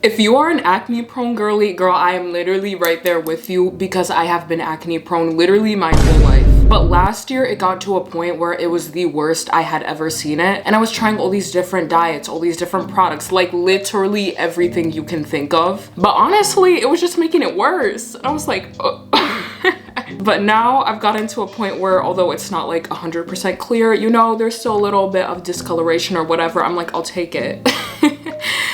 If you are an acne prone girly, girl, I am literally right there with you because I have been acne prone literally my whole life. But last year it got to a point where it was the worst I had ever seen it. And I was trying all these different diets, all these different products, like literally everything you can think of. But honestly, it was just making it worse. And I was like, But now I've gotten to a point where, although it's not like 100% clear, you know, there's still a little bit of discoloration or whatever. I'm like, I'll take it.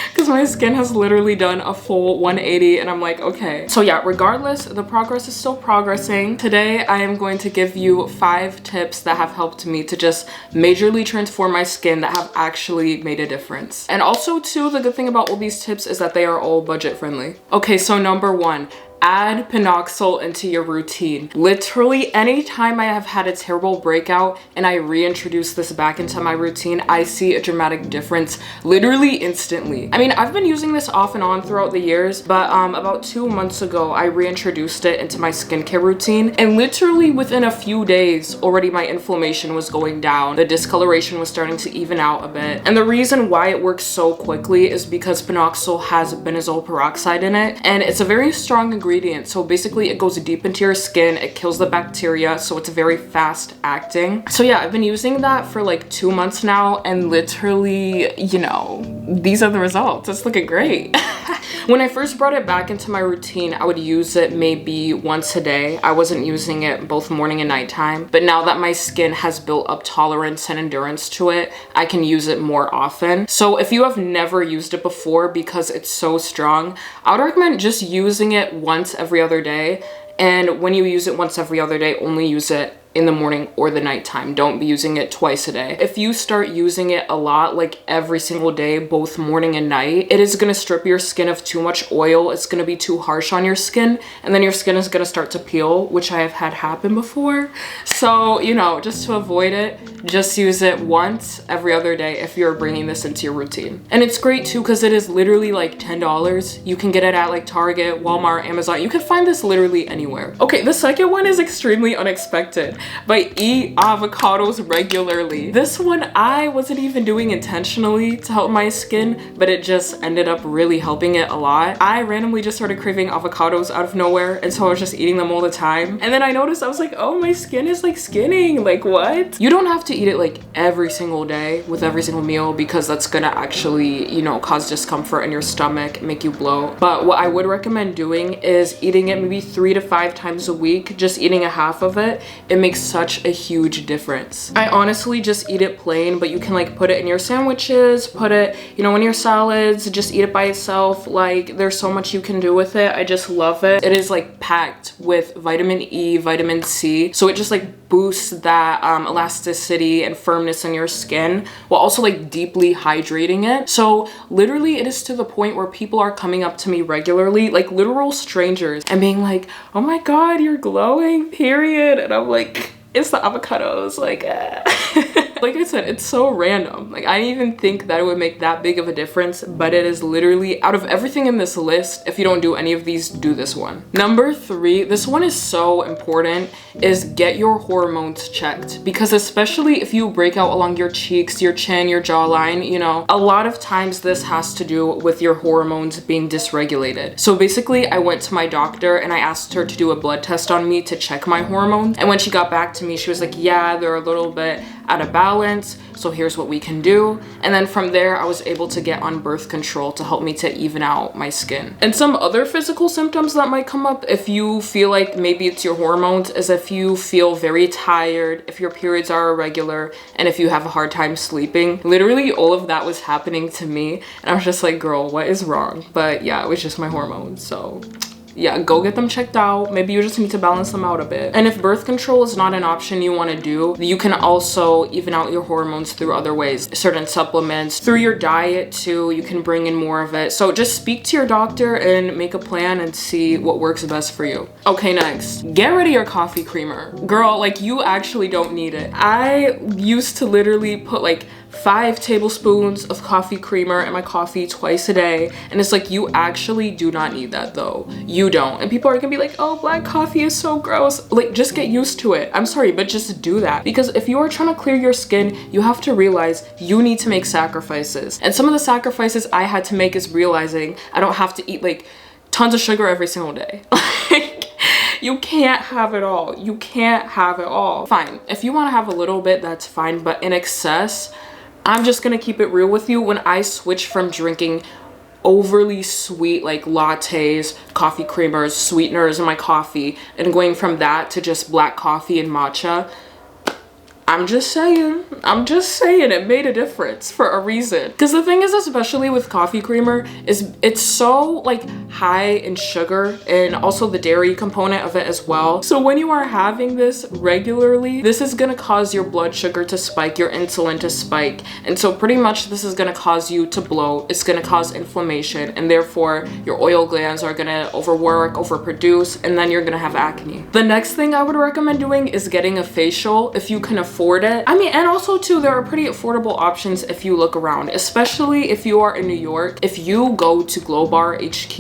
Because my skin has literally done a full 180 and I'm like, okay. So yeah, regardless, the progress is still progressing. Today, I am going to give you 5 tips that have helped me to just majorly transform my skin that have actually made a difference. And also too, the good thing about all these tips is that they are all budget friendly. Okay, so number 1. Add pinoxyl into your routine. Literally anytime I have had a terrible breakout and I reintroduce this back into my routine, I see a dramatic difference literally instantly. I mean, I've been using this off and on throughout the years, but about 2 months ago, I reintroduced it into my skincare routine, and literally within a few days, already my inflammation was going down. The discoloration was starting to even out a bit. And the reason why it works so quickly is because pinoxyl has benzoyl peroxide in it, and it's a very strong ingredient. So basically it goes deep into your skin, it kills the bacteria, so it's very fast acting. So yeah, I've been using that for like 2 months now, and literally, you know, these are the results. It's looking great. When I first brought it back into my routine, I would use it maybe once a day. I wasn't using it both morning and nighttime, but now that my skin has built up tolerance and endurance to it, I can use it more often. So if you have never used it before because it's so strong, I would recommend just using it once every other day. And when you use it once every other day, only use it in the morning or the nighttime. Don't be using it twice a day. If you start using it a lot, like every single day, both morning and night, it is gonna strip your skin of too much oil. It's gonna be too harsh on your skin, and then your skin is gonna start to peel, which I have had happen before. So, you know, just to avoid it, just use it once every other day if you're bringing this into your routine. And it's great too because it is literally like $10. You can get it at like Target, Walmart, Amazon. You can find this literally anywhere. Okay, the second one is extremely unexpected. But eat avocados regularly. This one I wasn't even doing intentionally to help my skin, but it just ended up really helping it a lot. I randomly just started craving avocados out of nowhere, and so I was just eating them all the time. And then I noticed, I was like, oh, my skin is like skinning. Like, what? You don't have to eat it like every single day with every single meal because that's gonna actually, you know, cause discomfort in your stomach, make you bloat. But what I would recommend doing is eating it maybe 3 to 5 times a week, just eating a half of it. It makes such a huge difference. I honestly just eat it plain, but you can like put it in your sandwiches, put it, you know, in your salads, just eat it by itself. Like, there's so much you can do with it. I just love it. It is like packed with vitamin E, vitamin C, so it just like boosts that elasticity and firmness in your skin while also like deeply hydrating it. So literally it is to the point where people are coming up to me regularly, like literal strangers, and being like, oh my god, you're glowing, period. And I'm like, it's the avocados, like like I said, it's so random. Like, I didn't even think that it would make that big of a difference, but it is literally, out of everything in this list, if you don't do any of these, do this one. Number 3, this one is so important, is get your hormones checked. Because especially if you break out along your cheeks, your chin, your jawline, you know, a lot of times this has to do with your hormones being dysregulated. So basically, I went to my doctor and I asked her to do a blood test on me to check my hormones. And when she got back to me, she was like, yeah, they're a little bit out of balance, so here's what we can do. And then from there, I was able to get on birth control to help me to even out my skin. And some other physical symptoms that might come up if you feel like maybe it's your hormones is if you feel very tired, if your periods are irregular, and if you have a hard time sleeping. Literally all of that was happening to me, and I was just like, girl, what is wrong? But yeah, it was just my hormones. So yeah, go get them checked out. Maybe you just need to balance them out a bit. And if birth control is not an option you want to do, you can also even out your hormones through other ways. Certain supplements, through your diet too, you can bring in more of it. So just speak to your doctor and make a plan and see what works best for you. Okay, next, get rid of your coffee creamer. Girl, like, you actually don't need it. I used to literally put like 5 tablespoons of coffee creamer in my coffee twice a day. And it's like, you actually do not need that though. You don't. And people are gonna be like, oh, black coffee is so gross. Like, just get used to it. I'm sorry, but just do that. Because if you are trying to clear your skin, you have to realize you need to make sacrifices. And some of the sacrifices I had to make is realizing I don't have to eat like tons of sugar every single day. Like, you can't have it all. You can't have it all. Fine. If you want to have a little bit, that's fine. But in excess, I'm just gonna keep it real with you. When I switch from drinking overly sweet like lattes, coffee creamers, sweeteners in my coffee, and going from that to just black coffee and matcha, I'm just saying it made a difference for a reason. Because the thing is, especially with coffee creamer, is it's so like high in sugar and also the dairy component of it as well. So when you are having this regularly, this is gonna cause your blood sugar to spike, your insulin to spike. And so pretty much this is gonna cause you to bloat. It's gonna cause inflammation, and therefore your oil glands are gonna overwork, overproduce, and then you're gonna have acne. The next thing I would recommend doing is getting a facial if you can afford it. I mean, and also too, there are pretty affordable options if you look around, especially if you are in New York. If you go to Glow Bar HQ,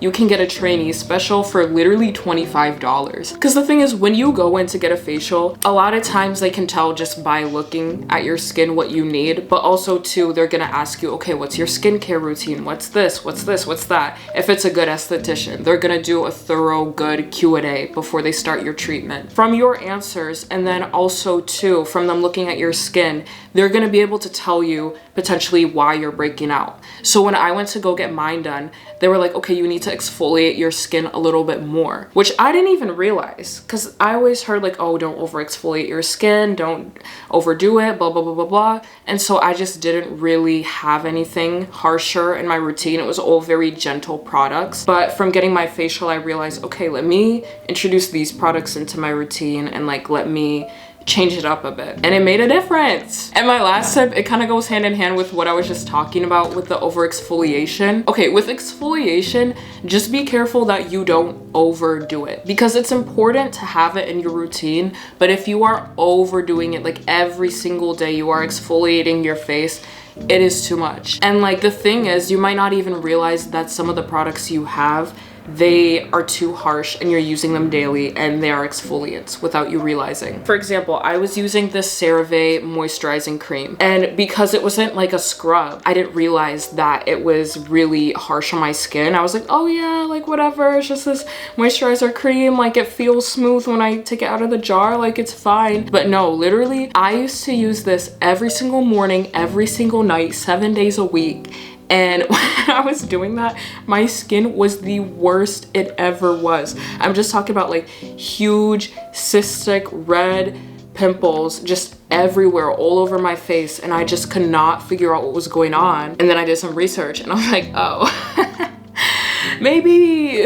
you can get a trainee special for literally $25. Because the thing is, when you go in to get a facial, a lot of times they can tell just by looking at your skin what you need, but also too, they're gonna ask you, okay, what's your skincare routine? What's this? What's this? What's that? If it's a good esthetician, they're gonna do a thorough, good Q&A before they start your treatment. From your answers, and then also too, from them looking at your skin, they're going to be able to tell you potentially why you're breaking out. So when I went to go get mine done, they were like, okay, you need to exfoliate your skin a little bit more, which I didn't even realize, because I always heard like, oh, don't over exfoliate your skin, don't overdo it, blah, blah, blah, blah, blah. And so I just didn't really have anything harsher in my routine. It was all very gentle products. But from getting my facial, I realized, okay, let me introduce these products into my routine and like, let me change it up a bit, and it made a difference. And my last tip, it kind of goes hand in hand with what I was just talking about with the over exfoliation. Okay, with exfoliation, just be careful that you don't overdo it, because it's important to have it in your routine. But if you are overdoing it, like every single day you are exfoliating your face, it is too much. And like the thing is, you might not even realize that some of the products you have, they are too harsh and you're using them daily and they are exfoliants without you realizing. For example, I was using this CeraVe moisturizing cream, and because it wasn't like a scrub, I didn't realize that it was really harsh on my skin. I was like, oh yeah, like whatever, it's just this moisturizer cream, like it feels smooth when I take it out of the jar, like it's fine. But no, literally, I used to use this every single morning, every single night, 7 days a week. And when I was doing that, my skin was the worst it ever was. I'm just talking about like huge cystic red pimples just everywhere, all over my face, and I just could not figure out what was going on. And then I did some research and I was like, oh, maybe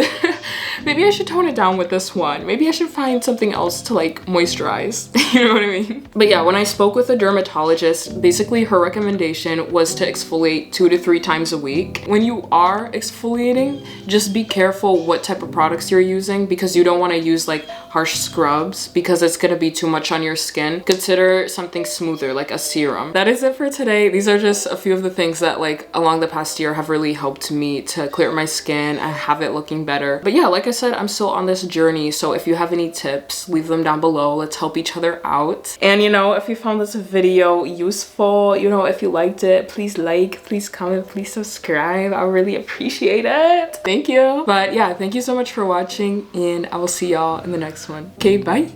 I should tone it down with this one. Maybe I should find something else to like moisturize. You know what I mean? But yeah, when I spoke with a dermatologist, basically her recommendation was to exfoliate 2 to 3 times a week. When you are exfoliating, just be careful what type of products you're using, because you don't want to use like harsh scrubs because it's going to be too much on your skin. Consider something smoother like a serum. That is it for today. These are just a few of the things that like along the past year have really helped me to clear my skin and have it looking better. But yeah, like I said, I'm still on this journey, so if you have any tips, leave them down below. Let's help each other out. And you know, if you found this video useful, you know, if you liked it, please like, please comment, please subscribe. I really appreciate it. Thank you. But yeah, thank you so much for watching, and I will see y'all in the next one. Okay, bye.